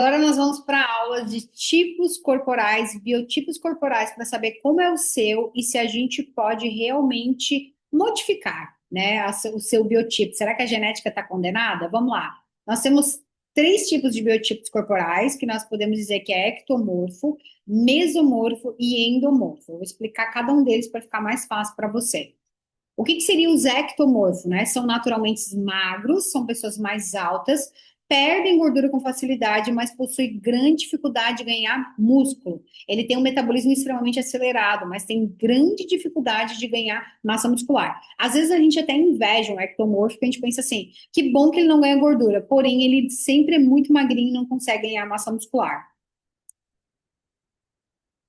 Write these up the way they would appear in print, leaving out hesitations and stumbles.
Agora nós vamos para a aula de tipos corporais, biotipos corporais, para saber como é o seu e se a gente pode realmente modificar, né, o seu biotipo. Será que a genética está condenada? Vamos lá. Nós temos três tipos de biotipos corporais que nós podemos dizer que é ectomorfo, mesomorfo e endomorfo. Eu vou explicar cada um deles para ficar mais fácil para você. O que seriam os ectomorfos, né? São naturalmente magros, são pessoas mais altas, perdem gordura com facilidade, mas possuem grande dificuldade de ganhar músculo. Ele tem um metabolismo extremamente acelerado, mas tem grande dificuldade de ganhar massa muscular. Às vezes a gente até inveja um ectomorfo, porque a gente pensa assim, que bom que ele não ganha gordura, porém ele sempre é muito magrinho e não consegue ganhar massa muscular.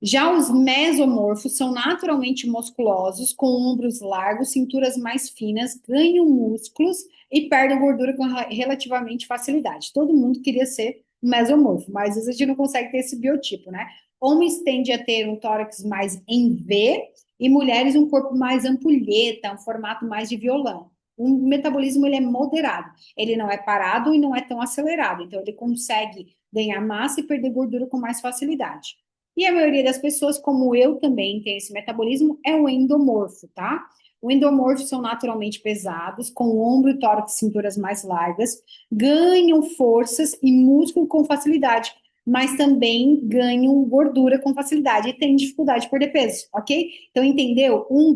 Já os mesomorfos são naturalmente musculosos, com ombros largos, cinturas mais finas, ganham músculos e perdem gordura com relativamente facilidade. Todo mundo queria ser mesomorfo, mas às vezes a gente não consegue ter esse biotipo, né? Homens tendem a ter um tórax mais em V e mulheres um corpo mais ampulheta, um formato mais de violão. O metabolismo ele é moderado, ele não é parado e não é tão acelerado, então ele consegue ganhar massa e perder gordura com mais facilidade. E a maioria das pessoas, como eu também, tem esse metabolismo, é o endomorfo, tá? O endomorfo são naturalmente pesados, com ombro, tórax e cinturas mais largas, ganham forças e músculo com facilidade, mas também ganham gordura com facilidade e têm dificuldade de perder peso, ok? Então, entendeu? Um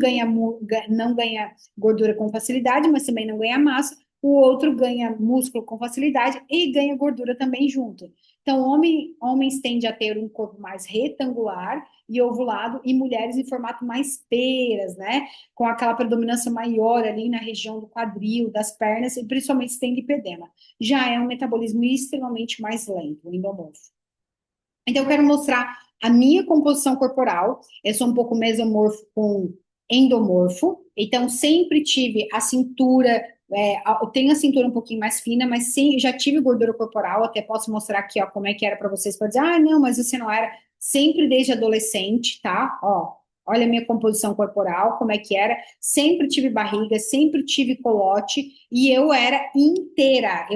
não ganha gordura com facilidade, mas também não ganha massa, o outro ganha músculo com facilidade e ganha gordura também junto. Então, homens tendem a ter um corpo mais retangular e ovulado, e mulheres em formato mais peras, né? Com aquela predominância maior ali na região do quadril, das pernas, e principalmente se tem lipedema. Já é um metabolismo extremamente mais lento, o endomorfo. Então, eu quero mostrar a minha composição corporal. Eu sou um pouco mesomorfo com endomorfo. Então, sempre tive a cintura, eu tenho a cintura um pouquinho mais fina, mas sim, já tive gordura corporal. Até posso mostrar aqui, ó, como é que era para vocês, para dizer, ah, não, mas você não era. Sempre desde adolescente, tá? Ó, olha a minha composição corporal, como é que era. Sempre tive barriga, sempre tive colote, e eu era inteira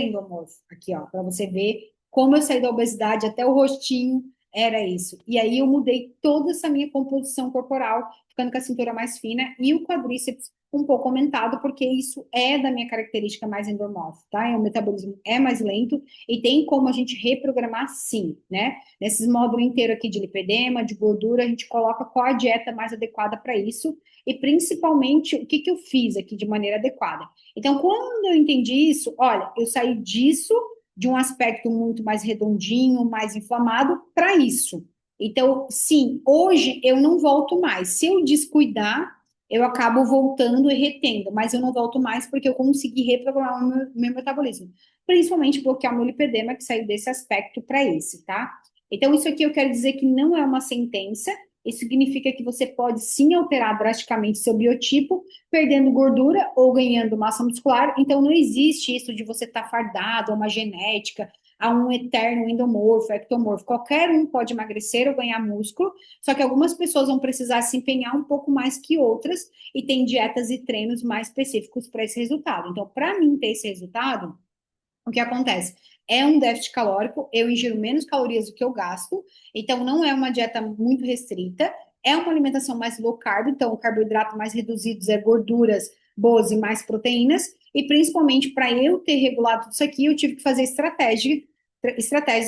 endomorfo. Aqui, ó, para você ver como eu saí da obesidade até o rostinho, era isso. E aí eu mudei toda essa minha composição corporal, ficando com a cintura mais fina e o quadríceps um pouco aumentado, porque isso é da minha característica mais endomorfa, tá? O metabolismo é mais lento e tem como a gente reprogramar sim, né? Nesses módulos inteiros aqui de lipedema, de gordura, a gente coloca qual a dieta mais adequada para isso e principalmente o que que eu fiz aqui de maneira adequada. Então, quando eu entendi isso, olha, eu saí disso de um aspecto muito mais redondinho, mais inflamado, para isso. Então, sim, hoje eu não volto mais. Se eu descuidar, eu acabo voltando e retendo, mas eu não volto mais porque eu consegui reprogramar o meu metabolismo. Principalmente bloquear o meu lipedema, que saiu desse aspecto para esse, tá? Então, isso aqui eu quero dizer que não é uma sentença, isso significa que você pode sim alterar drasticamente seu biotipo, perdendo gordura ou ganhando massa muscular. Então, não existe isso de você estar fardado a uma genética, a um eterno endomorfo, ectomorfo. Qualquer um pode emagrecer ou ganhar músculo, só que algumas pessoas vão precisar se empenhar um pouco mais que outras e tem dietas e treinos mais específicos para esse resultado. Então, para mim ter esse resultado, o que acontece? É um déficit calórico, eu ingiro menos calorias do que eu gasto, então não é uma dieta muito restrita, é uma alimentação mais low carb, então carboidrato mais reduzidos é gorduras boas e mais proteínas, e principalmente para eu ter regulado tudo isso aqui, eu tive que fazer estratégias,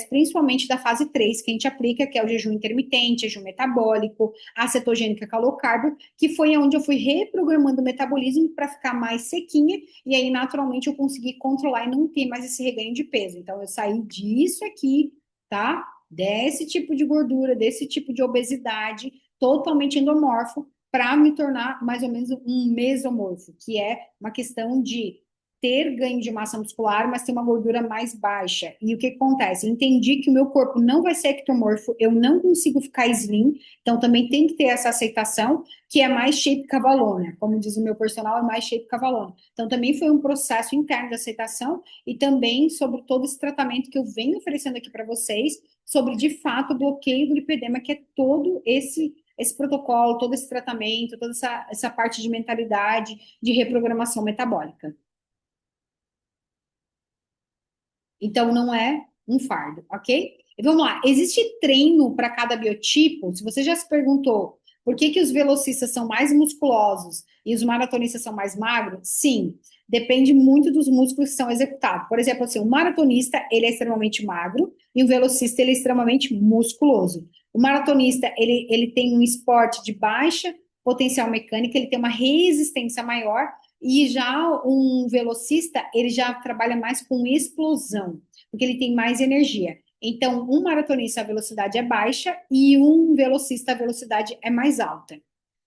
principalmente da fase 3 que a gente aplica, que é o jejum intermitente, jejum metabólico, a cetogênica com a low carb, que foi onde eu fui reprogramando o metabolismo para ficar mais sequinha e aí, naturalmente, eu consegui controlar e não ter mais esse reganho de peso. Então, eu saí disso aqui, tá? Desse tipo de gordura, desse tipo de obesidade, totalmente endomorfo, para me tornar mais ou menos um mesomorfo, que é uma questão de ter ganho de massa muscular, mas ter uma gordura mais baixa. E o que acontece? Entendi que o meu corpo não vai ser ectomorfo, eu não consigo ficar slim, então também tem que ter essa aceitação, que é mais shape cavalona. Como diz o meu personal, é mais shape cavalona. Então também foi um processo interno de aceitação e também sobre todo esse tratamento que eu venho oferecendo aqui para vocês, sobre de fato o bloqueio do lipedema, que é todo esse protocolo, todo esse tratamento, toda essa parte de mentalidade, de reprogramação metabólica. Então, não é um fardo, ok? E vamos lá, existe treino para cada biotipo? Se você já se perguntou por que que os velocistas são mais musculosos e os maratonistas são mais magros? Sim, depende muito dos músculos que são executados. Por exemplo, assim, o maratonista, ele é extremamente magro e o velocista, ele é extremamente musculoso. O maratonista, ele tem um esporte de baixa potencial mecânica, ele tem uma resistência maior, e já um velocista, ele já trabalha mais com explosão, porque ele tem mais energia. Então, um maratonista, a velocidade é baixa e um velocista, a velocidade é mais alta.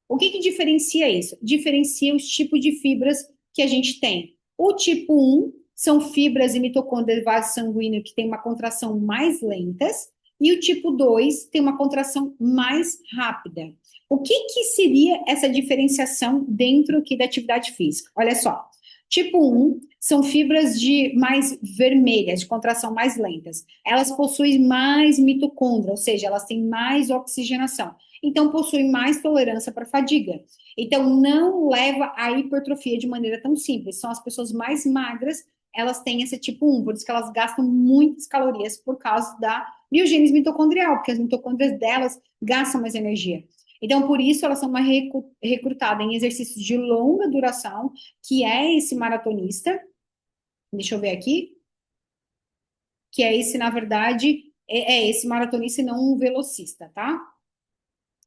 O que que diferencia isso? Diferencia os tipos de fibras que a gente tem. O tipo 1 são fibras e mitocôndrias do vaso sanguíneo que tem uma contração mais lentas, e o tipo 2 tem uma contração mais rápida. O que que seria essa diferenciação dentro aqui da atividade física? Olha só, tipo 1 são fibras de mais vermelhas, de contração mais lentas. Elas possuem mais mitocôndria, ou seja, elas têm mais oxigenação. Então, possuem mais tolerância para fadiga. Então, não leva à hipertrofia de maneira tão simples. São as pessoas mais magras, elas têm esse tipo 1, por isso que elas gastam muitas calorias por causa da biogênese mitocondrial, porque as mitocôndrias delas gastam mais energia. Então, por isso, elas são mais recrutadas em exercícios de longa duração, que é esse maratonista. Deixa eu ver aqui. Que é esse, na verdade, é esse maratonista e não um velocista, tá?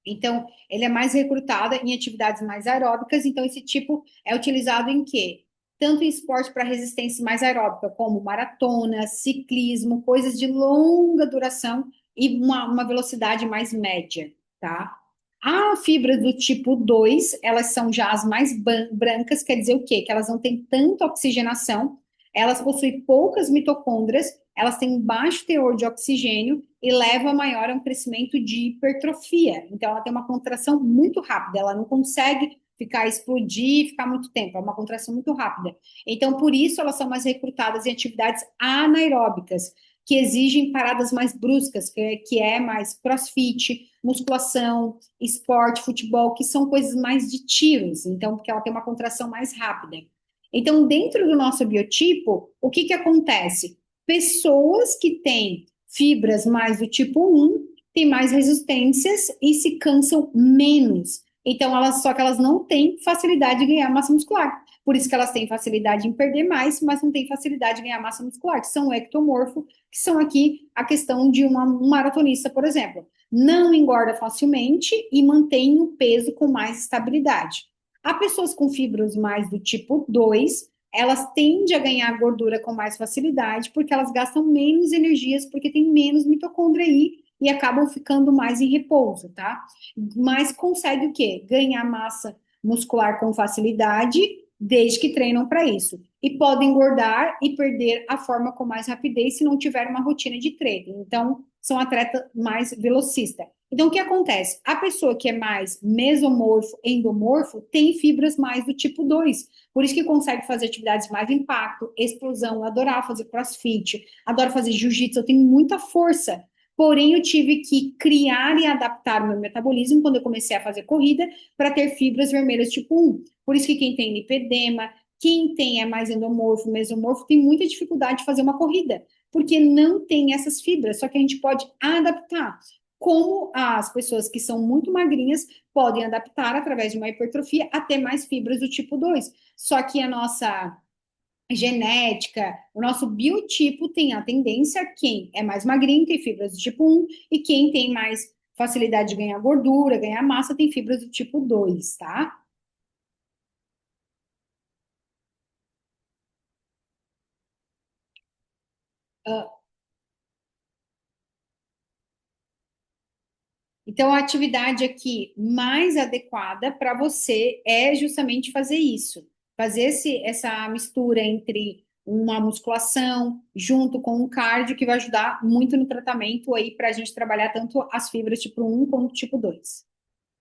Então, ele é mais recrutado em atividades mais aeróbicas, então esse tipo é utilizado em quê? Tanto em esporte para resistência mais aeróbica, como maratona, ciclismo, coisas de longa duração e uma velocidade mais média, tá? A fibra do tipo 2, elas são já as mais brancas, quer dizer o quê? Que elas não têm tanta oxigenação, elas possuem poucas mitocôndrias, elas têm um baixo teor de oxigênio e leva maior a um crescimento de hipertrofia. Então, ela tem uma contração muito rápida, ela não consegue explodir, ficar muito tempo, é uma contração muito rápida. Então, por isso, elas são mais recrutadas em atividades anaeróbicas, que exigem paradas mais bruscas, que é mais crossfit, musculação, esporte, futebol, que são coisas mais de tiros, então, porque ela tem uma contração mais rápida. Então, dentro do nosso biotipo, o que que acontece? Pessoas que têm fibras mais do tipo 1 têm mais resistências e se cansam menos. Então, só que elas não têm facilidade de ganhar massa muscular. Por isso que elas têm facilidade em perder mais, mas não têm facilidade de ganhar massa muscular, que são o ectomorfo, que são aqui a questão de um maratonista, por exemplo. Não engorda facilmente e mantém o peso com mais estabilidade. Há pessoas com fibras mais do tipo 2, elas tendem a ganhar gordura com mais facilidade, porque elas gastam menos energias, porque tem menos mitocôndria aí e acabam ficando mais em repouso, tá? Mas consegue o quê? Ganhar massa muscular com facilidade, desde que treinam para isso. E podem engordar e perder a forma com mais rapidez se não tiver uma rotina de treino. Então, são atletas mais velocistas. Então, o que acontece? A pessoa que é mais mesomorfo, endomorfo, tem fibras mais do tipo 2. Por isso que consegue fazer atividades mais de impacto, explosão, adorar fazer crossfit, adoro fazer jiu-jitsu, eu tenho muita força. Porém, eu tive que criar e adaptar o meu metabolismo quando eu comecei a fazer corrida para ter fibras vermelhas tipo 1. Por isso que quem tem lipedema, quem tem é mais endomorfo, mesomorfo, tem muita dificuldade de fazer uma corrida, porque não tem essas fibras, só que a gente pode adaptar. Como as pessoas que são muito magrinhas podem adaptar através de uma hipertrofia até mais fibras do tipo 2. Só que a nossa genética, o nosso biotipo tem a tendência, quem é mais magrinho tem fibras do tipo 1, e quem tem mais facilidade de ganhar gordura, ganhar massa, tem fibras do tipo 2, tá? Uh, então, a atividade aqui mais adequada para você é justamente fazer isso, fazer essa mistura entre uma musculação junto com um cardio que vai ajudar muito no tratamento aí para a gente trabalhar tanto as fibras tipo 1 como tipo 2.